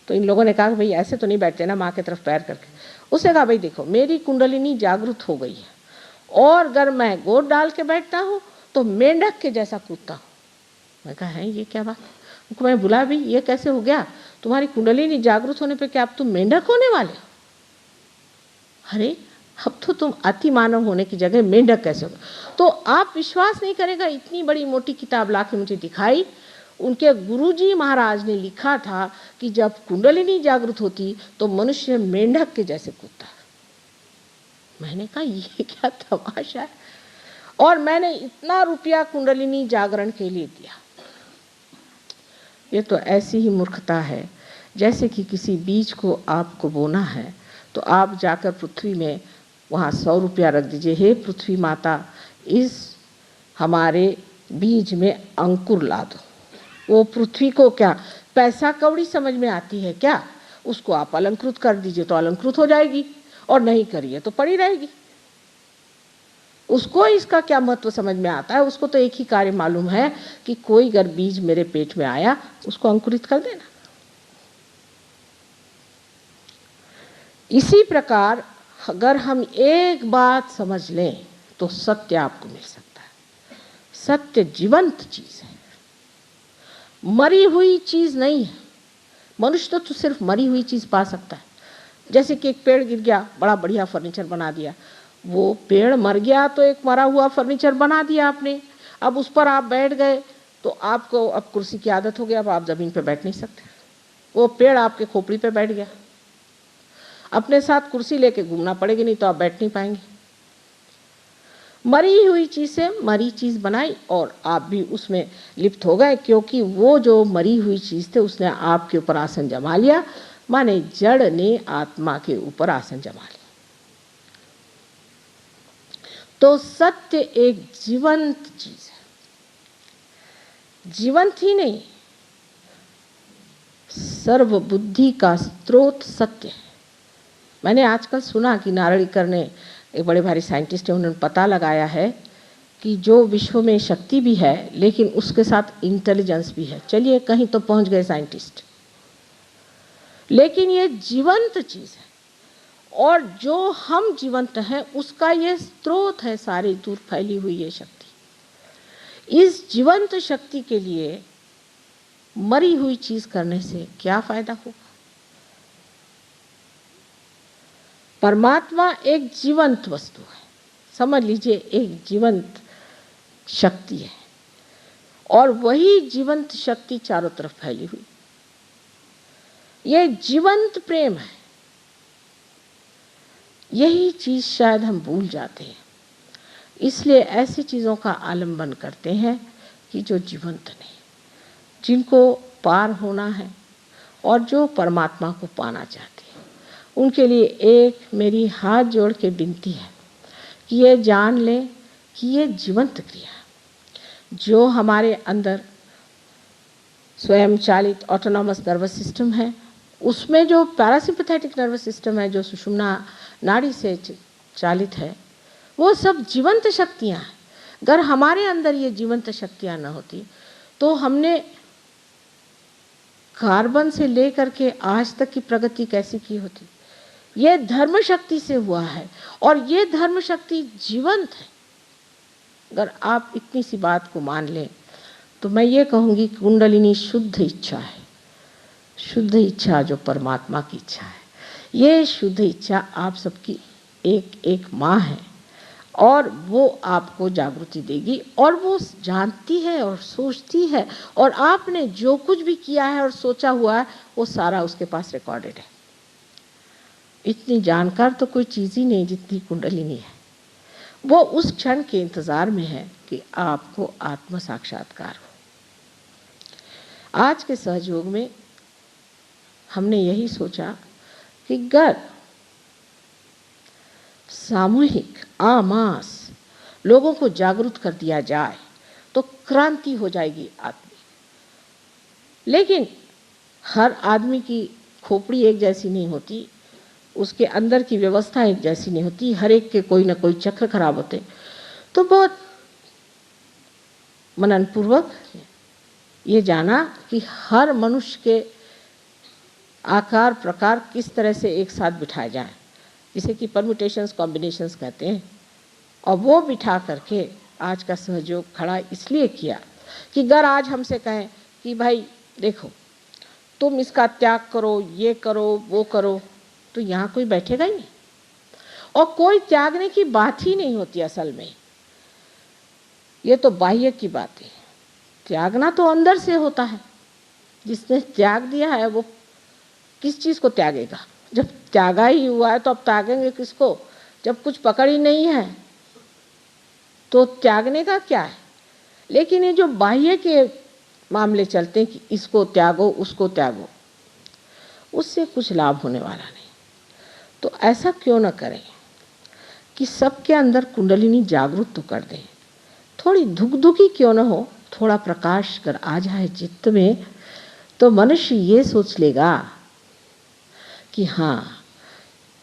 तो इन लोगों ने कहा कि भाई ऐसे तो नहीं बैठते ना माँ की तरफ पैर करके। उसने कहा भाई देखो मेरी कुंडलिनी जागृत हो गई है और अगर मैं गोद डाल के बैठता हूँ तो मेंढक के जैसा कूदता हूँ। मैं कहा है ये क्या बात? उनको मैं बुला भाई ये कैसे हो गया? तुम्हारी कुंडलिनी जागृत होने पे क्या अब तुम मेंढक होने वाले हो? अरे अब तो तुम अति मानव होने की जगह मेंढक कैसे हो? तो आप विश्वास नहीं करेगा, इतनी बड़ी मोटी किताब ला के मुझे दिखाई। उनके गुरुजी महाराज ने लिखा था कि जब कुंडलिनी जागृत होती तो मनुष्य मेंढक के जैसे कूदता। मैंने कहा ये क्या तमाशा है। और मैंने इतना रुपया कुंडलिनी जागरण के लिए दिया। ये तो ऐसी ही मूर्खता है जैसे कि किसी बीज को आपको बोना है तो आप जाकर पृथ्वी में वहाँ 100 रुपया रख दीजिए, हे पृथ्वी माता इस हमारे बीज में अंकुर ला दो। वो पृथ्वी को क्या पैसा कौड़ी समझ में आती है क्या? उसको आप अलंकृत कर दीजिए तो अलंकृत हो जाएगी, और नहीं करिए तो पड़ी रहेगी। उसको इसका क्या महत्व समझ में आता है? उसको तो एक ही कार्य मालूम है कि कोई अगर बीज मेरे पेट में आया उसको अंकुरित कर देना। इसी प्रकार अगर हम एक बात समझ लें तो सत्य आपको मिल सकता है। सत्य जीवंत चीज है, मरी हुई चीज नहीं है। मनुष्य तो सिर्फ मरी हुई चीज पा सकता है। जैसे कि एक पेड़ गिर गया, बड़ा बढ़िया फर्नीचर बना दिया, वो पेड़ मर गया तो एक मरा हुआ फर्नीचर बना दिया आपने। अब उस पर आप बैठ गए तो आपको अब कुर्सी की आदत हो गई, अब आप जमीन पे बैठ नहीं सकते। वो पेड़ आपके खोपड़ी पे बैठ गया, अपने साथ कुर्सी लेके घूमना पड़ेगी, नहीं तो आप बैठ नहीं पाएंगे। मरी हुई चीज से मरी चीज बनाई और आप भी उसमें लिप्त हो गए, क्योंकि वो जो मरी हुई चीज थे उसने आपके ऊपर आसन जमा लिया, माने जड़ ने आत्मा के ऊपर आसन जमा लिया। तो सत्य एक जीवंत चीज है, जीवंत ही नहीं, सर्व बुद्धि का स्रोत सत्य है। मैंने आजकल सुना कि नारळीकर ने, एक बड़े भारी साइंटिस्ट है, उन्होंने पता लगाया है कि जो विश्व में शक्ति भी है लेकिन उसके साथ इंटेलिजेंस भी है। चलिए कहीं तो पहुंच गए साइंटिस्ट, लेकिन ये जीवंत चीज है और जो हम जीवंत हैं उसका ये स्रोत है सारी दूर फैली हुई ये शक्ति। इस जीवंत शक्ति के लिए मरी हुई चीज करने से क्या फायदा होगा? परमात्मा एक जीवंत वस्तु है, समझ लीजिए एक जीवंत शक्ति है, और वही जीवंत शक्ति चारों तरफ फैली हुई। ये जीवंत प्रेम है। यही चीज शायद हम भूल जाते हैं, इसलिए ऐसी चीजों का आलंबन करते हैं कि जो जीवंत नहीं, जिनको पार होना है और जो परमात्मा को पाना चाहते हैं। उनके लिए एक मेरी हाथ जोड़ के विनती है कि ये जान लें कि ये जीवंत क्रिया है। जो हमारे अंदर स्वयं चालित ऑटोनॉमस नर्वस सिस्टम है, उसमें जो पैरासिम्पैथेटिक नर्वस सिस्टम है जो सुषुम्ना नाड़ी से चालित है, वो सब जीवंत शक्तियाँ हैं। अगर हमारे अंदर ये जीवंत शक्तियाँ न होती तो हमने कार्बन से लेकर के आज तक की प्रगति कैसी की होती? ये धर्म शक्ति से हुआ है और ये धर्म शक्ति जीवंत है। अगर आप इतनी सी बात को मान लें तो मैं ये कहूँगी कुंडलिनी शुद्ध इच्छा है, शुद्ध इच्छा जो परमात्मा की इच्छा है। ये शुद्ध इच्छा आप सबकी एक एक माँ है और वो आपको जागृति देगी, और वो जानती है और सोचती है, और आपने जो कुछ भी किया है और सोचा हुआ है वो सारा उसके पास रिकॉर्डेड है। इतनी जानकार तो कोई चीज़ ही नहीं जितनी कुंडलिनी है। वो उस क्षण के इंतज़ार में है कि आपको आत्म साक्षात्कार हो। आज के सहयोग में हमने यही सोचा कि अगर सामूहिक आमास लोगों को जागरूक कर दिया जाए तो क्रांति हो जाएगी आदमी। लेकिन हर आदमी की खोपड़ी एक जैसी नहीं होती, उसके अंदर की व्यवस्था एक जैसी नहीं होती, हर एक के कोई ना कोई चक्र खराब होते। तो बहुत मननपूर्वक ये जाना कि हर मनुष्य के आकार प्रकार किस तरह से एक साथ बिठाए जाएं, जिसे कि परम्यूटेशंस कॉम्बिनेशंस कहते हैं। और वो बिठा करके आज का सहयोग खड़ा इसलिए किया कि अगर आज हमसे कहें कि भाई देखो तुम इसका त्याग करो, ये करो, वो करो, तो यहाँ कोई बैठेगा ही नहीं। और कोई त्यागने की बात ही नहीं होती असल में, ये तो बाह्य की बात है। त्यागना तो अंदर से होता है। जिसने त्याग दिया है वो किस चीज़ को त्यागेगा? जब त्यागा ही हुआ है तो अब त्यागेंगे किसको? जब कुछ पकड़ ही नहीं है तो त्यागने का क्या है? लेकिन ये जो बाह्य के मामले चलते हैं कि इसको त्यागो, उसको त्यागो, उससे कुछ लाभ होने वाला नहीं। तो ऐसा क्यों न करें कि सबके अंदर कुंडलिनी जागरूक तो कर दें। थोड़ी धुकधुकी क्यों न हो, थोड़ा प्रकाश कर आ जाए चित्त में, तो मनुष्य ये सोच लेगा कि हाँ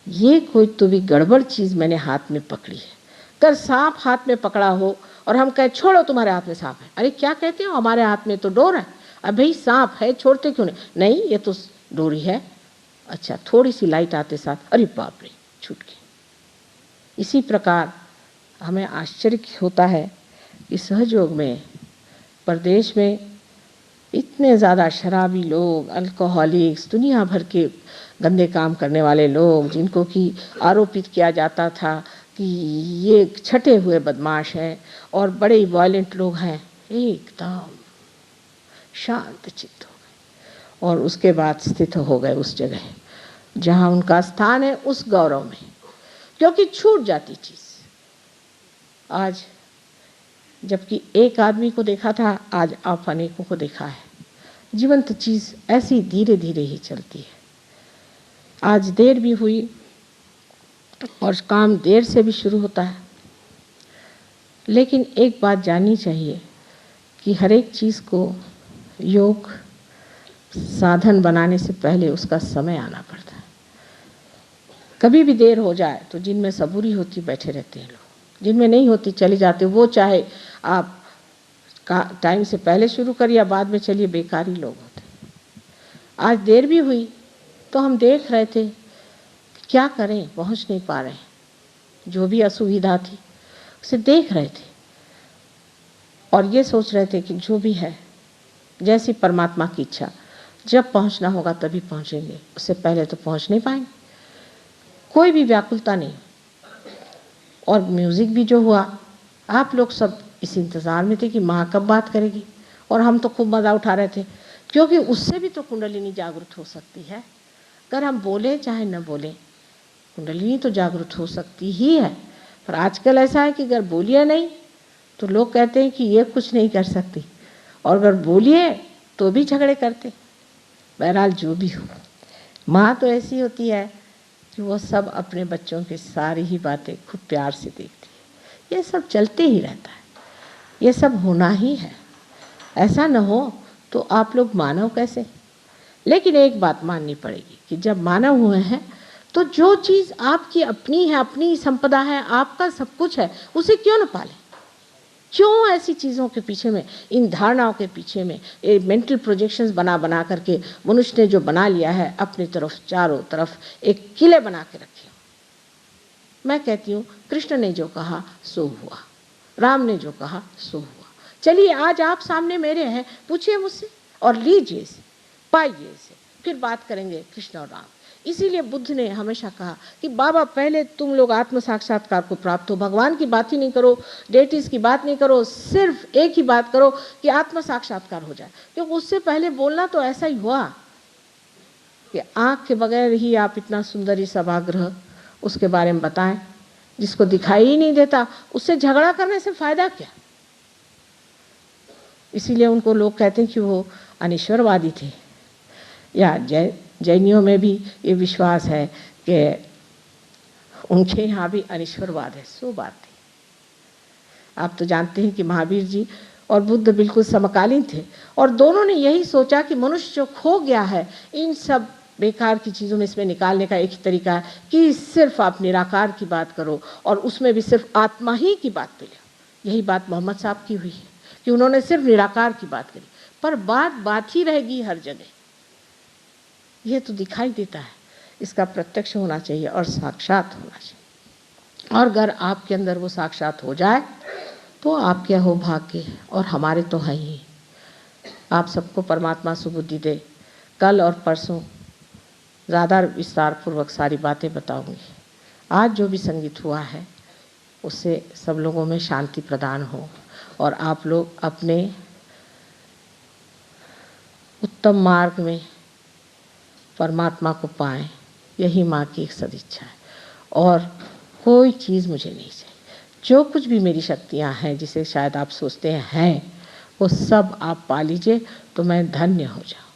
ये कोई तो भी गड़बड़ चीज़ मैंने हाथ में पकड़ी है। अगर सांप हाथ में पकड़ा हो और हम कहें छोड़ो तुम्हारे हाथ में सांप है, अरे क्या कहते हो, हमारे हाथ में तो डोर है। अब भाई सांप है, छोड़ते क्यों नहीं? नहीं ये तो डोरी है। अच्छा, थोड़ी सी लाइट आते साथ अरे बाप रे छूट गई। इसी प्रकार हमें आश्चर्य होता है कि सहयोग में प्रदेश में इतने ज़्यादा शराबी लोग, अल्कोहलिक्स, दुनिया भर के गंदे काम करने वाले लोग, जिनको कि आरोपित किया जाता था कि ये छटे हुए बदमाश हैं और बड़े वायलेंट लोग हैं, एकदम शांत चित्त हो गए और उसके बाद स्थित हो गए उस जगह जहाँ उनका स्थान है, उस गौरव में, क्योंकि छूट जाती चीज़। आज जबकि एक आदमी को देखा था, आज आप अनेकों को देखा है। जीवंत चीज़ ऐसी धीरे धीरे ही चलती है। आज देर भी हुई और काम देर से भी शुरू होता है, लेकिन एक बात जाननी चाहिए कि हर एक चीज़ को योग साधन बनाने से पहले उसका समय आना पड़ता है। कभी भी देर हो जाए तो जिनमें सबूरी होती बैठे रहते हैं लोग, जिनमें नहीं होती चले जाते। वो चाहे आप टाइम से पहले शुरू करिए या बाद में चलिए, बेकारी लोग होते। आज देर भी हुई तो हम देख रहे थे क्या करें, पहुंच नहीं पा रहे, जो भी असुविधा थी उसे देख रहे थे और ये सोच रहे थे कि जो भी है जैसी परमात्मा की इच्छा, जब पहुंचना होगा तभी पहुंचेंगे, उससे पहले तो पहुंच नहीं पाएंगे। कोई भी व्याकुलता नहीं। और म्यूज़िक भी जो हुआ, आप लोग सब इस इंतज़ार में थे कि माँ कब बात करेगी, और हम तो खूब मज़ा उठा रहे थे, क्योंकि उससे भी तो कुंडलिनी जागृत हो सकती है। अगर हम बोले चाहे न बोलें, कुंडलिनी तो जागृत हो सकती ही है। पर आजकल ऐसा है कि अगर बोलिए नहीं तो लोग कहते हैं कि ये कुछ नहीं कर सकती, और अगर बोलिए तो भी झगड़े करते। बहरहाल जो भी हो, माँ तो ऐसी होती है कि वो सब अपने बच्चों की सारी ही बातें खूब प्यार से देखती है। ये सब चलते ही रहता है, ये सब होना ही है। ऐसा न हो तो आप लोग मानव कैसे? लेकिन एक बात माननी पड़ेगी कि जब मानव हुए हैं तो जो चीज़ आपकी अपनी है, अपनी संपदा है, आपका सब कुछ है, उसे क्यों न पालें? क्यों ऐसी चीज़ों के पीछे में, इन धारणाओं के पीछे में, ये मेंटल प्रोजेक्शंस बना बना करके मनुष्य ने जो बना लिया है अपनी तरफ, चारों तरफ एक किले बना के रखे। मैं कहती हूँ कृष्ण ने जो कहा सो हुआ, राम ने जो कहा सो हुआ। चलिए आज आप सामने मेरे हैं, पूछिए मुझसे और लीजिए इसे, पाइए इसे, फिर बात करेंगे कृष्ण और राम। इसीलिए बुद्ध ने हमेशा कहा कि बाबा पहले तुम लोग आत्म साक्षात्कार को प्राप्त हो, भगवान की बात ही नहीं करो, डेटीज की बात नहीं करो, सिर्फ एक ही बात करो कि आत्म साक्षात्कार हो जाए। क्योंकि उससे पहले बोलना तो ऐसा ही हुआ कि आँख के बगैर ही आप इतना सुंदर ही सभागृह उसके बारे में बताएं, जिसको दिखाई ही नहीं देता, उससे झगड़ा करने से फायदा क्या? इसीलिए उनको लोग कहते हैं कि वो अनिश्वरवादी थे। या जैनियों में भी ये विश्वास है कि उनके यहाँ भी अनिश्वरवाद है। सो बात थी। आप तो जानते हैं कि महावीर जी और बुद्ध बिल्कुल समकालीन थे, और दोनों ने यही सोचा कि मनुष्य जो खो गया है इन सब बेकार की चीज़ों में, इसमें निकालने का एक ही तरीका है कि सिर्फ आप निराकार की बात करो और उसमें भी सिर्फ आत्मा ही की बात पे लो। यही बात मोहम्मद साहब की हुई है कि उन्होंने सिर्फ निराकार की बात करी, पर बात ही रहेगी हर जगह। ये तो दिखाई देता है, इसका प्रत्यक्ष होना चाहिए और साक्षात होना चाहिए। और अगर आपके अंदर वो साक्षात हो जाए तो आपके हो भाग्य, और हमारे तो हैं ही। आप सबको परमात्मा सुबुद्धि दे। कल और परसों ज़्यादा विस्तार पूर्वक सारी बातें बताऊंगी। आज जो भी संगीत हुआ है उससे सब लोगों में शांति प्रदान हो और आप लोग अपने उत्तम मार्ग में परमात्मा को पाएं, यही माँ की एक सदिच्छा है। और कोई चीज़ मुझे नहीं चाहिए। जो कुछ भी मेरी शक्तियाँ हैं जिसे शायद आप सोचते हैं वो सब आप पा लीजिए तो मैं धन्य हो जाऊँ।